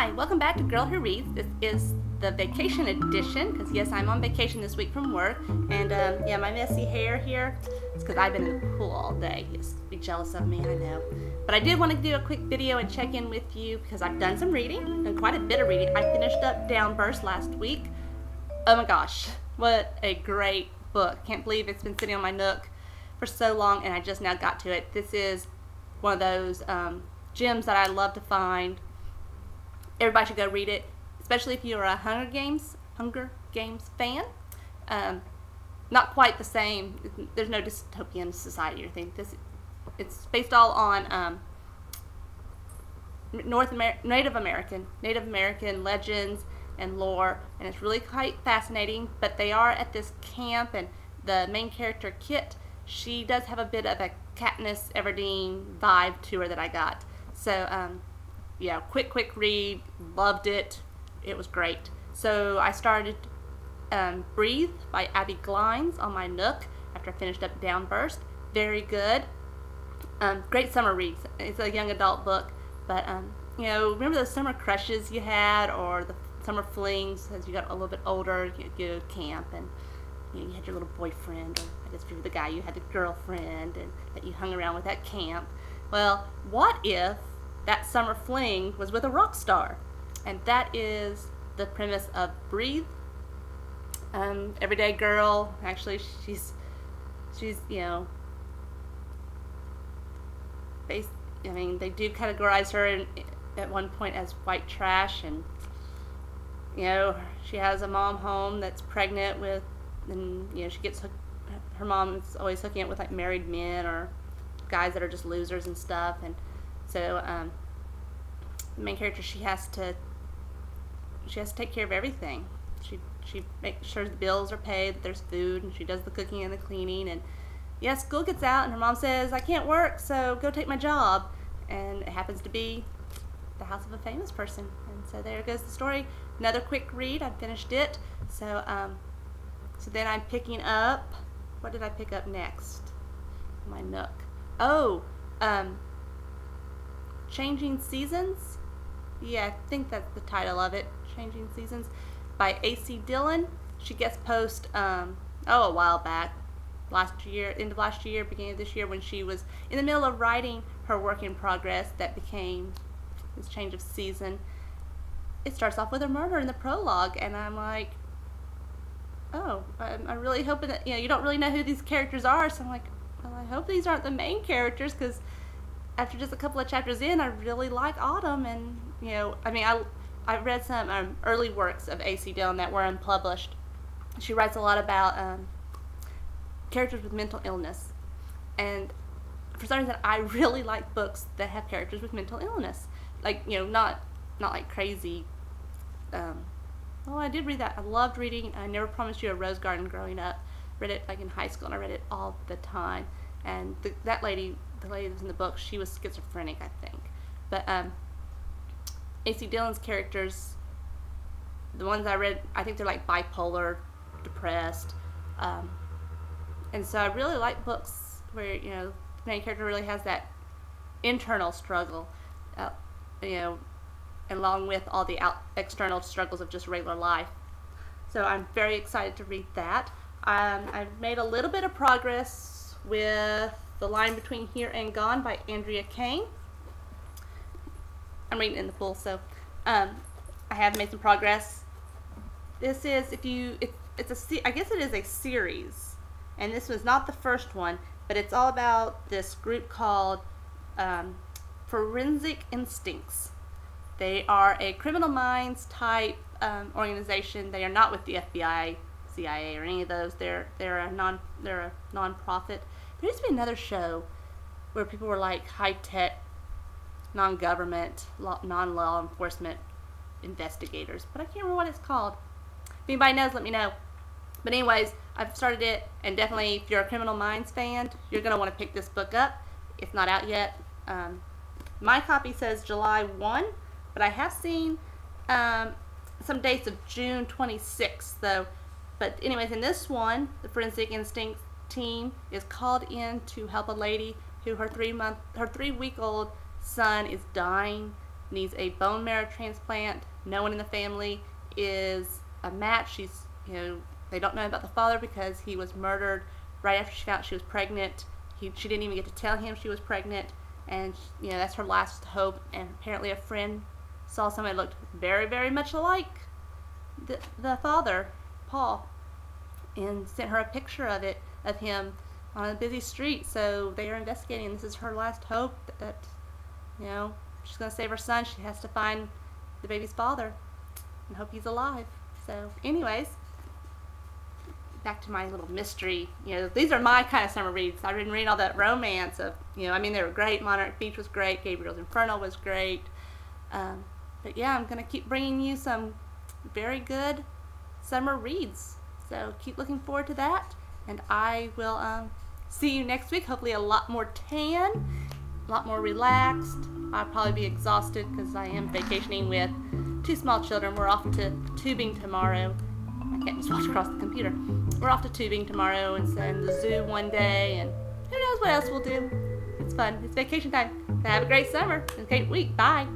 Hi, welcome back to Girl Who Reads. This is the vacation edition, because yes, I'm on vacation this week from work, and yeah, my messy hair here, it's because I've been in the pool all day. Yes, be jealous of me, I know. But I did want to do a quick video and check in with you, because I've done some reading, done quite a bit of reading. I finished up Downburst last week. Oh my gosh, what a great book. Can't believe it's been sitting on my Nook for so long, and I just now got to it. This is one of those gems that I love to find. Everybody should go read it, especially if you're a Hunger Games fan. Not quite the same. There's no dystopian society or thing. It's based all on Native American legends and lore, and it's really quite fascinating. But they are at this camp, and the main character Kit, she does have a bit of a Katniss Everdeen vibe to her that I got. So yeah, quick read, loved it. It was great. So I started Breathe by Abby Glines on my Nook after I finished up Downburst. Very good. Great summer reads. It's a young adult book, but you know, remember those summer crushes you had, or the summer flings as you got a little bit older? You go to camp and you had your little boyfriend, or I guess if you were the guy, you had the girlfriend, and that you hung around with at camp. Well, what if that summer fling was with a rock star? And that is the premise of Breathe. Everyday girl. Actually, she's you know, I mean, they do categorize her at one point as white trash, and you know, she has a mom home that's pregnant with, and you know, she gets hooked. Her mom is always hooking up with like married men or guys that are just losers and stuff, and so the main character, she has to take care of everything. She makes sure the bills are paid, that there's food, and she does the cooking and the cleaning. And yeah, school gets out, and her mom says, "I can't work, so go take my job." And it happens to be the house of a famous person. And so there goes the story. Another quick read. I finished it. So so then I'm picking up. What did I pick up next? My Nook. Oh, Changing Seasons. Yeah, I think that's the title of it. Changing Seasons by A.C. Dillon. She guest post a while back, last year, end of last year, beginning of this year, when she was in the middle of writing her work in progress that became this Change of Season. It starts off with a murder in the prologue, and I'm like, oh, I'm really hoping that, you know, you don't really know who these characters are, so I'm like, well, I hope these aren't the main characters, because after just a couple of chapters in, I really like Autumn. And you know, I mean, I read some early works of A.C. Dillon that were unpublished. She writes a lot about characters with mental illness, and for some reason, I really like books that have characters with mental illness. Like, you know, not like crazy. Oh, I did read that. I loved reading I Never Promised You a Rose Garden growing up. Read it like in high school, and I read it all the time. And that lady, the lady that's in the book, she was schizophrenic, I think. But A.C. Dillon's characters, the ones I read, I think they're like bipolar, depressed. And so I really like books where, you know, the main character really has that internal struggle, you know, along with all the external struggles of just regular life. So I'm very excited to read that. I've made a little bit of progress with The Line Between Here and Gone by Andrea Kane. I'm reading in the pool, so I have made some progress. This is, I guess it is a series, and this was not the first one, but it's all about this group called Forensic Instincts. They are a criminal minds type organization. They are not with the FBI, CIA, or any of those. They're a non-profit. There used to be another show where people were like high-tech, non-government, non-law enforcement investigators, but I can't remember what it's called. If anybody knows, let me know. But anyways, I've started it, and definitely if you're a Criminal Minds fan, you're going to want to pick this book up. It's not out yet. My copy says July 1, but I have seen some dates of June 26th, though. But anyways, in this one, the Forensic Instincts team is called in to help a lady who her 3-week-old son is dying needs a bone marrow transplant. No one in the family is a match. She's, they don't know about the father because he was murdered right after she found out she was pregnant. She didn't even get to tell him she was pregnant, and that's her last hope. And apparently a friend saw somebody that looked very, very much alike the father, Paul, and sent her a picture of him on a busy street. So they are investigating. This is her last hope that she's going to save her son. She has to find the baby's father and hope he's alive. So anyways, back to my little mystery. These are my kind of summer reads. I didn't read all that romance of, they were great. Monarch Beach was great. Gabriel's Inferno was great. But yeah, I'm going to keep bringing you some very good summer reads. So keep looking forward to that. And I will see you next week. Hopefully a lot more tan, a lot more relaxed. I'll probably be exhausted because I am vacationing with 2 small children. We're off to tubing tomorrow. I can't just watch across the computer. We're off to tubing tomorrow and the zoo one day, and who knows what else we'll do. It's fun. It's vacation time. Have a great summer and a great week. Bye.